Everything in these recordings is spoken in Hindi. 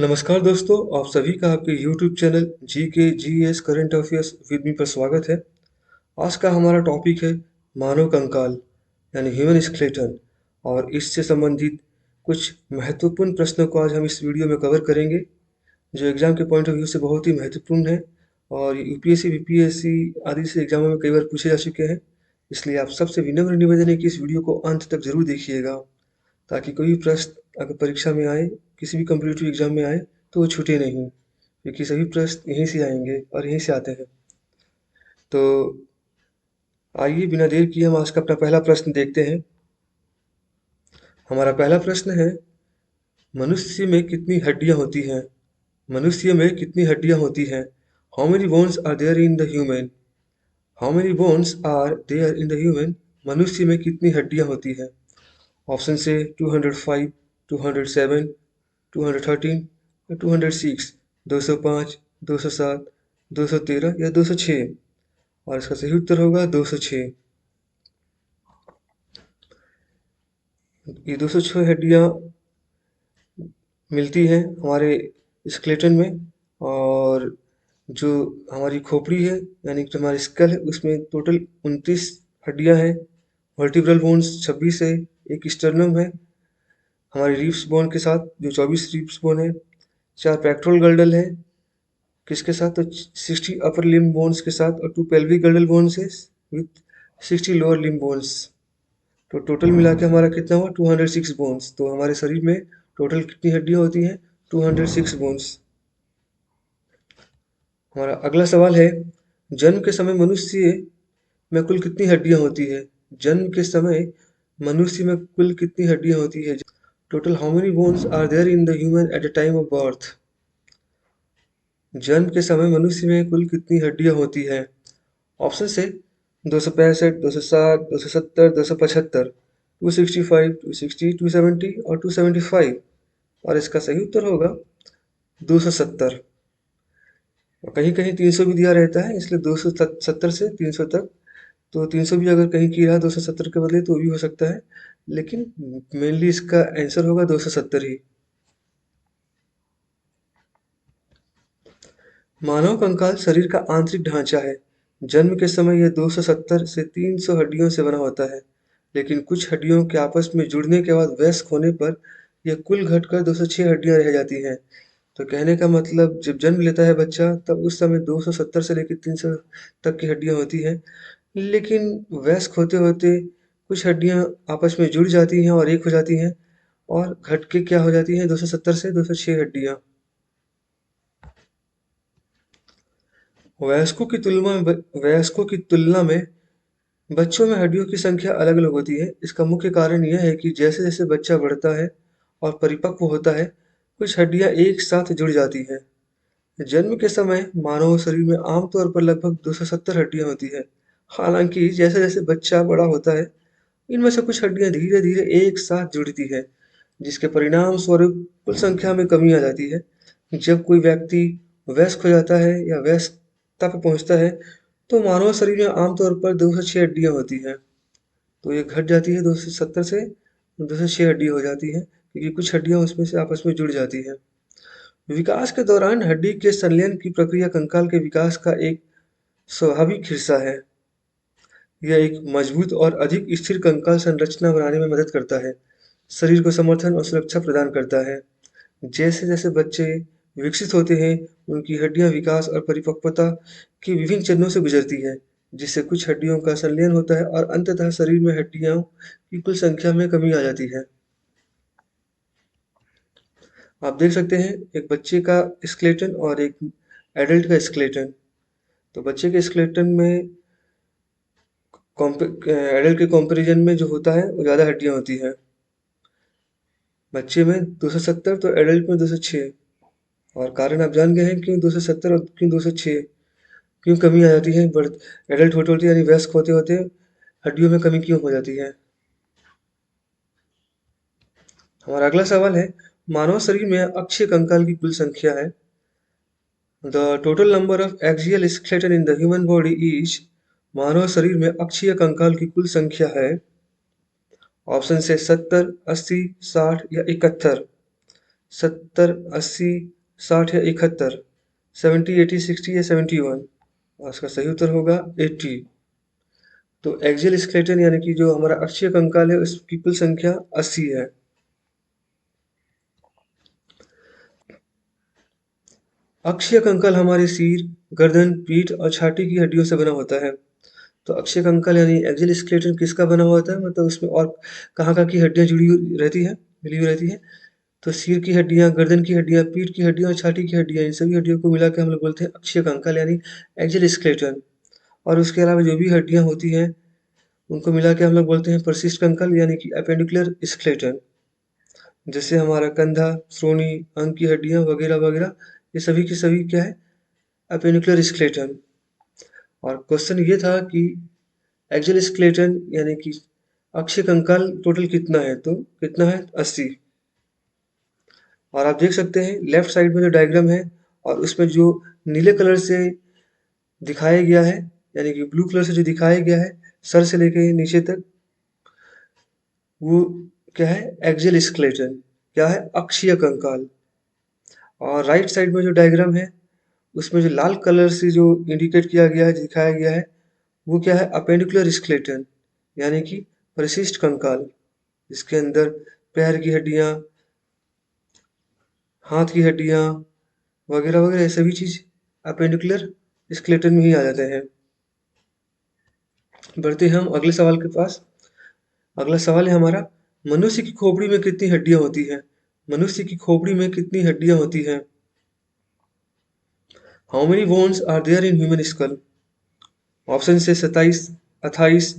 नमस्कार दोस्तों, आप सभी का आपके YouTube channel GK GS current affairs with me पर स्वागत है। आज का हमारा टॉपिक है मानव कंकाल यानी ह्यूमन स्केलेटन और इससे संबंधित कुछ महत्वपूर्ण प्रश्नों को आज हम इस वीडियो में कवर करेंगे, जो एग्जाम के पॉइंट ऑफ व्यू से बहुत ही महत्वपूर्ण है और यूपीएससी, बीपीएससी आदि से एग्जामों में कई बार पूछे जा चुके हैं। इसलिए आप सबसे विनम्र निवेदन है कि इस वीडियो को अंत तक जरूर देखिएगा, ताकि कोई भी प्रश्न अगर परीक्षा में आए, किसी भी कॉम्पिटिटिव एग्जाम में आए, तो वो छूटे नहीं, क्योंकि सभी प्रश्न यहीं से आएंगे और यहीं से आते हैं। तो आइए बिना देर किए हम आज का अपना पहला प्रश्न देखते हैं। हमारा पहला प्रश्न है, मनुष्य में कितनी हड्डियां होती हैं? मनुष्य में कितनी हड्डियां होती हैं? How many bones are there in the human? How many bones are there in the human? मनुष्य में कितनी हड्डियां होती हैं? ऑप्शन से 205, 207, 213 या 206, 205, 207, 213 या 206। और इसका सही उत्तर होगा 206। ये 206 हड्डियां मिलती हैं हमारे स्केलेटन में। और जो हमारी खोपड़ी है यानी कि हमारी स्कल है, उसमें टोटल 29 हड्डियां हैं। वर्टिब्रल बोन्स 26 है, एक स्टर्नम है हमारी रिब्स बोन के साथ जो 24 रिब्स बोन है, 4 पेक्टोरल गर्डल है किसके साथ, तो 60 अपर लिम्ब बोन्स के साथ, और 2 पेल्विक गर्डल बोन्स है विथ 60 लोअर लिम्ब बोन्स। तो टोटल मिला के हमारा कितना हुआ, 206 बोन्स। तो हमारे शरीर में टोटल कितनी हड्डियां होती हैं, 206 बोन्स। हमारा अगला सवाल है, जन्म के समय मनुष्य में कुल कितनी हड्डियां होती है? जन्म के समय मनुष्य में कुल कितनी हड्डियां होती है? Total how many bones are there in the human at the time of birth? जन्म के समय मनुष्य में कुल कितनी हड्डियां होती है? ऑप्शन से 265, 260, 270, 275, 265, 260, 270 और 275। और इसका सही उत्तर होगा 270। और कहीं कहीं 300 भी दिया रहता है, इसलिए 270 से 300 तक। तो 300 भी अगर कहीं किया 270 के बदले तो भी हो सकता है, लेकिन मेनली इसका आंसर होगा 270 ही। मानव कंकाल शरीर का आंतरिक ढांचा है। जन्म के समय यह 270 से 300 हड्डियों से बना होता है, लेकिन कुछ हड्डियों के आपस में जुड़ने के बाद वयस्क होने पर यह कुल घटकर 206 हड्डियां रह जाती हैं। तो कहने का मतलब, जब जन्म लेता है बच्चा तब उस समय 270 से लेकर 300 तक की हड्डियां होती हैं, लेकिन वयस्क होते होते कुछ हड्डियां आपस में जुड़ जाती हैं और एक हो जाती हैं, और घट के क्या हो जाती हैं, 270 से 206 हड्डियां। वयस्कों की तुलना में बच्चों में हड्डियों की संख्या अलग-अलग होती है। इसका मुख्य कारण यह है कि जैसे-जैसे बच्चा बढ़ता है और परिपक्व होता है, कुछ हड्डियां एक साथ जुड़ जाती हैं। जन्म के समय मानव शरीर में आमतौर पर लगभग 270 हड्डियां होती हैं। हालांकि जैसे-जैसे बच्चा बड़ा होता है, इनमें से कुछ हड्डियां धीरे-धीरे एक साथ जुड़ती है, जिसके परिणाम स्वरूप कुल संख्या में कमी आ जाती है। जब कोई व्यक्ति वयस्क हो जाता है या वयस्कता पर पहुंचता है, तो मानव शरीर में आमतौर पर 206 हड्डियां होती हैं। तो ये घट जाती है 270 से 206 हड्डी हो जाती है, क्योंकि कुछ हड्डियां उसमें से आपस में जुड़ जाती हैं। विकास के दौरान हड्डी के संलयन की प्रक्रिया कंकाल के विकास का एक स्वाभाविक हिस्सा है। यह एक मजबूत और अधिक स्थिर कंकाल संरचना बनाने में मदद करता है, शरीर को समर्थन और सुरक्षा प्रदान करता है। जैसे-जैसे बच्चे विकसित होते हैं, उनकी हड्डियां विकास और परिपक्वता के विभिन्न चरणों से गुजरती हैं, जिससे कुछ हड्डियों का संलयन होता है और अंततः शरीर में हड्डियों की कुल संख्या में कमी आ जाती है। आप देख सकते हैं एक बच्चे का स्केलेटन और एक एडल्ट का स्केलेटन। तो बच्चे के स्केलेटन में एडल्ट के कंपैरिजन में जो होता है वो ज़्यादा हड्डियां होती हैं। बच्चे में 270 तो एडल्ट में 206। और कारण आप जान गए हैं क्यों 270 और क्यों 206, क्यों कमी आ जाती है बर्थ एडल्ट होते होते यानी वयस्क होते होते हड्डियों में कमी क्यों हो जाती है। हमारा अगला सवाल है, मानव शरीर में अक्षीय कंकाल की कुल संख्या है। The total number of axial skeleton in the human body is. मानव शरीर में अक्षीय कंकाल की कुल संख्या है। ऑप्शन से 70, 80, 60 या 71। 70, 80, 60 या 71, 70, 80, 60 या 71। और इसका सही उत्तर होगा 80। तो एक्सियल स्केलेटन यानी कि जो हमारा अक्षीय कंकाल है उसकी कुल संख्या 80 है। अक्षीय कंकाल हमारे सिर, गर्दन, पीठ और छाती की हड्डियों से बना होता है। तो अक्षीय कंकाल यानी एक्सियल स्केलेटन किसका बना होता है, मतलब उसमें और कहाँ-कहाँ की हड्डियाँ जुड़ी हुई रहती हैं, मिली हुई रहती हैं। तो सिर की हड्डियाँ, गर्दन की हड्डियाँ, पीठ की हड्डियाँ और छाती की हड्डियाँ, इन सभी हड्डियों को मिला के हम लोग बोलते हैं अक्षीय कंकाल यानी एक्सियल स्केलेटन। और उसके अलावा जो भी हड्डियाँ होती हैं उनको मिला के हम लोग बोलते हैं परिशिष्ट कंकाल यानी कि एपेंडिकुलर स्केलेटन। जैसे हमारा कंधा, श्रोणि, अंग की हड्डियाँ वगैरह-वगैरह, ये सभी की सभी क्या है, एपेंडिकुलर स्केलेटन। और क्वेश्चन ये था कि एक्सियल स्केलेटन यानी कि अक्षीय कंकाल टोटल कितना है, तो कितना है 80। और आप देख सकते हैं लेफ्ट साइड में जो डायग्राम है और उसमें जो नीले कलर से दिखाया गया है, यानी कि ब्लू कलर से जो दिखाया गया है सर से लेके नीचे तक, वो क्या है, एक्सियल स्केलेटन, क्या है, अक्षीय कंकाल। और राइट साइड में जो डायग्राम है उसमें जो लाल कलर से जो इंडिकेट किया गया है, दिखाया गया है, वो क्या है, अपेंडिकुलर स्केलेटन यानी कि परिशिष्ट कंकाल। इसके अंदर पैर की हड्डियाँ, हाथ की हड्डियाँ वगैरह-वगैरह, ये सभी चीज़ अपेंडिकुलर स्केलेटन में ही आ जाते हैं। बढ़ते हैं हम अगले सवाल के पास। अगला सवाल है हमारा, मनुष्य की खोपड़ी में कितनी हड्डियाँ होती हैं? मनुष्य की खोपड़ी में कितनी हड्डियाँ होती हैं? How many bones are there in human skull? Option से 27, 28,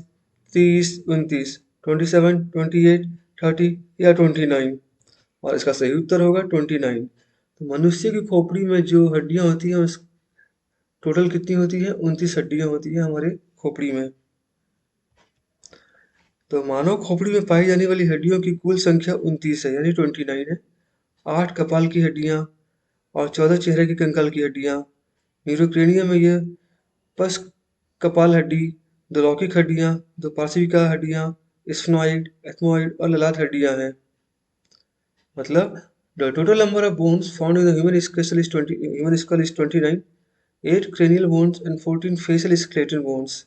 30, 29, 27, 28, 30 या 29। और इसका सही उत्तर होगा 29। तो मनुष्य की खोपड़ी में जो हड्डियां होती हैं उस टोटल कितनी होती है, 29 हड्डियां होती हैं हमारे खोपड़ी में। तो मानव खोपड़ी में पाई जाने वाली हड्डियों की कुल संख्या 29 है, यानी 29 है। 8 कपाल की हड्डियां और 14 चेहरे के कंकाल की हड्डियां। न्यूरोक्रेनियम में यह पश कपाल हड्डी, 2 लौकिक हड्डियां, 2 पार्श्विका हड्डियां, स्फेनॉइड, एथमॉइड और ललाट हड्डियां हैं। मतलब the total number of bones found in the human skull is 29, 8 cranial bones and 14 facial skeletal bones.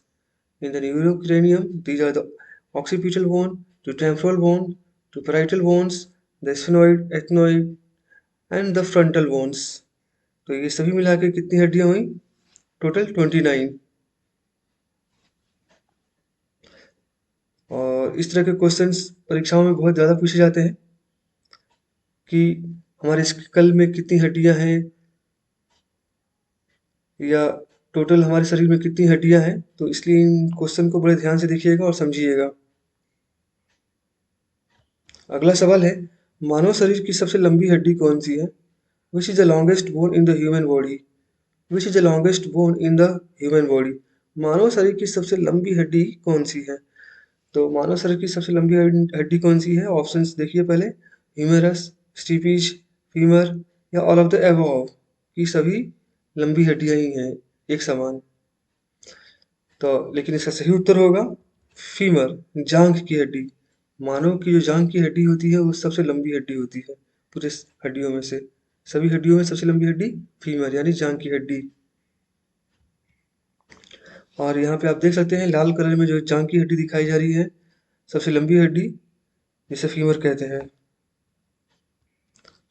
In the neurocranium, these are the occipital bone, the temporal bone, the parietal bones, the sphenoid, ethmoid and the frontal bones. तो ये सभी मिला के कितनी हड्डियां हुई, टोटल 29। और इस तरह के क्वेश्चंस परीक्षाओं में बहुत ज़्यादा पूछे जाते हैं कि हमारे स्कल में कितनी हड्डियां हैं, या टोटल हमारे शरीर में कितनी हड्डियां हैं। तो इसलिए इन क्वेश्चन को बड़े ध्यान से देखिएगा और समझिएगा। अगला सवाल है, मानव शरीर की सबसे लंबी हड्डी कौन सी है? Which is the longest bone in the human body? Which is the longest bone in the human body? मानव शरीर की सबसे लंबी हड्डी कौन सी है? तो मानव शरीर की सबसे लंबी हड्डी कौन सी है? ऑप्शंस देखिए पहले, ह्यूमेरस, स्टीपीज, फीमर या ऑल ऑफ द एबव। की सभी लंबी हड्डियां ही हैं एक समान। तो लेकिन इसका सही उत्तर होगा फीमर, जांघ की हड्डी। मानव की जो जांघ की हड्डी होती है वो सबसे लंबी हड्डी होती है पूरे हड्डियों में से। सभी हड्डियों में सबसे लंबी हड्डी फीमर यानी जांघ की हड्डी। और यहाँ पे आप देख सकते हैं लाल कलर में जो जांघ की हड्डी दिखाई जा रही है, सबसे लंबी हड्डी, जिसे फीमर कहते हैं।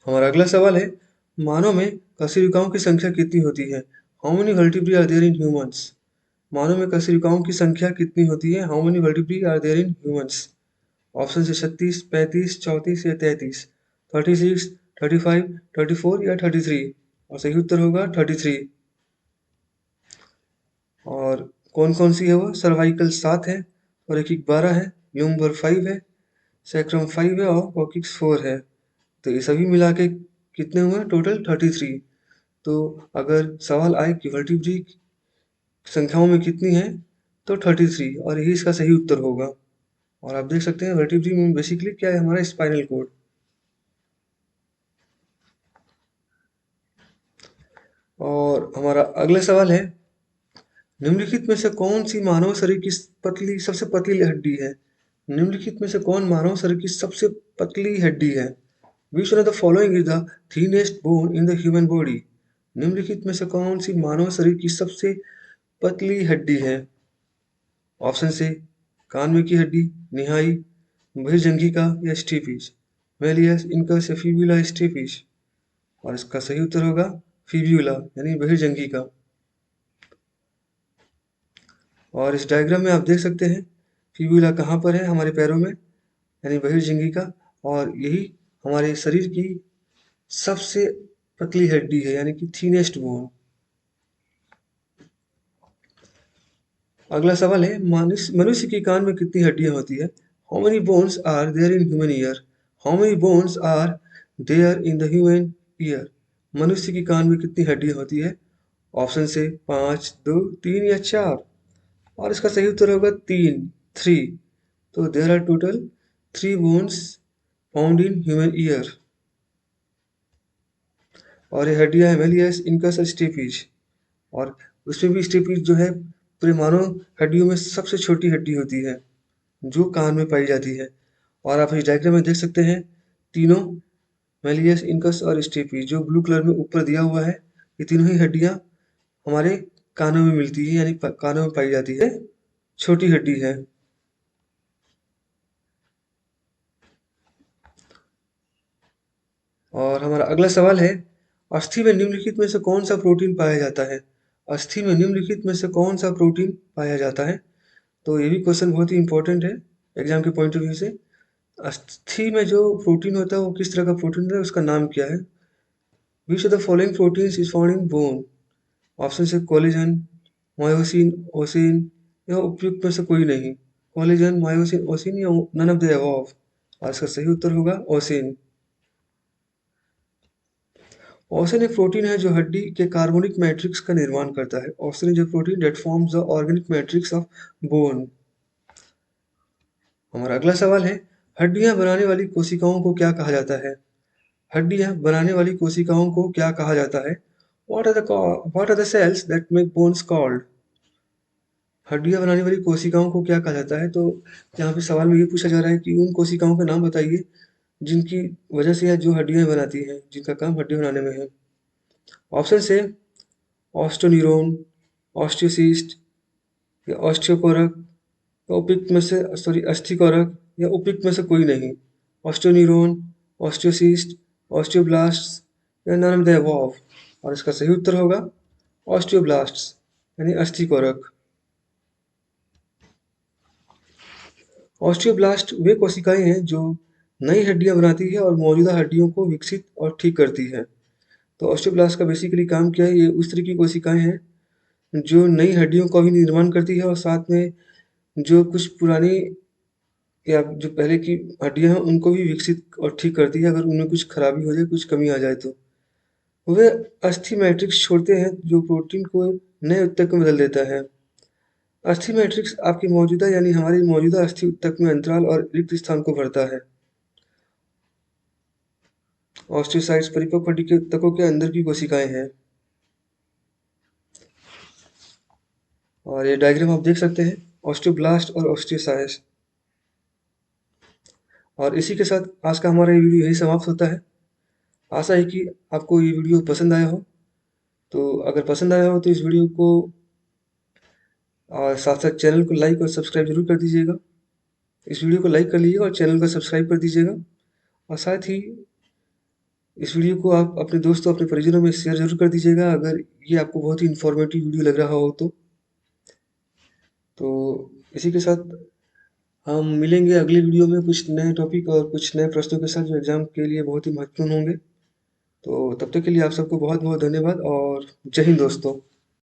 हमारा अगला सवाल है, मानव में कशेरुकाओं की संख्या कितनी होती है? How many vertebrae are there in humans? मानव में कशेरुकाओं की संख्या कितनी होती है? How many vertebrae are there in humans? Option है 36, 35, 34 या 33, 36, 35, 34 या 33। और सही उत्तर होगा 33। और कौन कौन सी है वो? सर्वाइकल 7 है, और एक 12 है, यूम्बर 5 है, सैक्रम 5 है और कॉकिक्स 4 है। तो ये सभी मिला के कितने हुए? टोटल 33। तो अगर सवाल आए कि वर्टिब्री संख्याओं में कितनी है, तो 33, और यही इसका सही उत्तर होगा। और आप देख सकते हैं वर्टिब्री में बेसिकली क्या है, हमारा स्पाइनल कोड। और हमारा अगला सवाल है, निम्नलिखित में से कौन सी मानव शरीर की सबसे पतली हड्डी है? निम्नलिखित में से कौन मानव शरीर की सबसे पतली हड्डी है? Which one of the following is the thinnest bone in the human body. निम्नलिखित में से कौन सी मानव शरीर की सबसे पतली हड्डी है? ऑप्शन से कान में की हड्डी, निहाई, बहिर्जंघिका या स्टीपिस। मेलियस, इनकस या फिब्यूला स्टीपिस। और इसका सही उत्तर होगा फिब्यूला यानी बहिर्जंघिका। और इस डायग्राम में आप देख सकते हैं फिब्यूला कहाँ पर है हमारे पैरों में यानी बहिर्जंघिका, और यही हमारे शरीर की सबसे पतली हड्डी है यानी कि थीनेस्ट बोन। अगला सवाल है मनुष्य के कान में कितनी हड्डियां होती है? How many bones are there in human ear? How many bones are there in the human ear? मनुष्य के कान में कितनी हड्डियां होती है? ऑप्शन से 5, 2, 3 या 4। और इसका सही उत्तर होगा 3, 3। तो there are total 3 bones found in human ear. और ये हड्डियां है मेलियस, इनकस और स्टेपिज। और उसमें भी स्टेपिज जो है पूरे मानव हड्डियों में सबसे छोटी हड्डी होती है जो कान में पाई जाती है। और आप इस डायग्राम में देख सकते हैं तीनों मेलियस, इनकस और स्टेपिज जो ब्लू कलर में ऊपर दिया हुआ है, ये तीनों ही हड्डियां हमारे कानों में मिलती है यानी कानों में पाई जाती है, छोटी हड्डी है। और हमारा अगला सवाल है अस्थि में निम्नलिखित में से कौन सा प्रोटीन पाया जाता है? अस्थि में निम्नलिखित में से कौन सा प्रोटीन पाया जाता है? तो ये भी क्वेश्चन बहुत ही इंपॉर्टेंट है एग्जाम के पॉइंट ऑफ व्यू से। अस्थि में जो प्रोटीन होता है वो किस तरह का प्रोटीन होता है, उसका नाम क्या है? Which of the following proteins is found in bone? Option से कोलेजन, मायोसिन, ओसिन या उपयुक्त में से कोई नहीं। कोलेजन, मायोसिन, ओसिन या नन ऑफ द अबव। और इसका सही उत्तर होगा ओसिन। ओसिन एक प्रोटीन है जो हड्डी के कार्बोनिक मैट्रिक्स का निर्माण करता है। Ossein is a protein that forms the organic matrix of bone. हमारा अगला सवाल है हड्डियां बनाने वाली कोशिकाओं को क्या कहा जाता है? हड्डियां बनाने वाली कोशिकाओं को क्या कहा जाता है? What are the cells that make bones called? हड्डियां बनाने वाली कोशिकाओं को क्या कहा जाता है? तो यहाँ पे सवाल में ये पूछा जा रहा है कि उन कोशिकाओं के नाम बताइए जिनकी वजह से जो हड्डियां बनाती हैं, जिनका काम हड्डी बनाने में है। ऑप्शन से ऑस्टोन्यूरोन, ऑस्टियोसिस्ट या ऑस्टियोकोरक या उपयुक्त में से अस्थिकोरक या उपयुक्त में से कोई नहीं। ऑस्टोन्यूरोन, ऑस्टियोसिस्ट, ऑस्टियोब्लास्ट्स या नन ऑफ द अबव। और इसका सही उत्तर होगा ऑस्टियोब्लास्ट्स यानी अस्थिकोरक। ऑस्टियोब्लास्ट वे कोशिकाएं हैं जो नई हड्डियां बनाती है और मौजूदा हड्डियों को विकसित और ठीक करती है। तो ऑस्टियोब्लास्ट का बेसिकली काम क्या है? ये उस तरह की कोशिकाएं हैं जो नई हड्डियों का भी निर्माण करती है और साथ में जो कुछ पुरानी या जो पहले की हड्डियां हैं उनको भी विकसित और ठीक करती है अगर उनमें कुछ खराबी हो जाए, कुछ कमी आ जाए तो। वे अस्थि मैट्रिक्स छोड़ते हैं जो प्रोटीन को नए ऊतक में बदल देता है। अस्थि मैट्रिक्स आपकी मौजूदा यानी हमारी मौजूदा अस्थि ऊतक में अंतराल और रिक्त स्थान को भरता है। ऑस्टियोसाइट्स परिपक्व हड्डी के ऊतकों के अंदर की कोशिकाएं हैं। और ये डायग्राम आप देख सकते हैं ऑस्टियोब्लास्ट और ऑस्टियोसाइट्स। और इसी के साथ आज का हमारा ये वीडियो यही समाप्त होता है। आशा है कि आपको ये वीडियो पसंद आया हो। तो अगर पसंद आया हो तो इस वीडियो को और साथ साथ चैनल को लाइक और सब्सक्राइब जरूर कर दीजिएगा। इस वीडियो को लाइक कर लीजिएगा और चैनल को सब्सक्राइब कर दीजिएगा। और साथ ही इस वीडियो को आप अपने दोस्तों, अपने परिजनों में शेयर जरूर कर दीजिएगा अगर ये आपको बहुत ही इन्फॉर्मेटिव वीडियो लग रहा हो तो। इसी के साथ हम मिलेंगे अगली वीडियो में कुछ नए टॉपिक और कुछ नए प्रश्नों के साथ जो एग्जाम के लिए बहुत ही महत्वपूर्ण होंगे। तो तब तक के लिए आप सबको बहुत बहुत धन्यवाद और जय हिंद दोस्तों।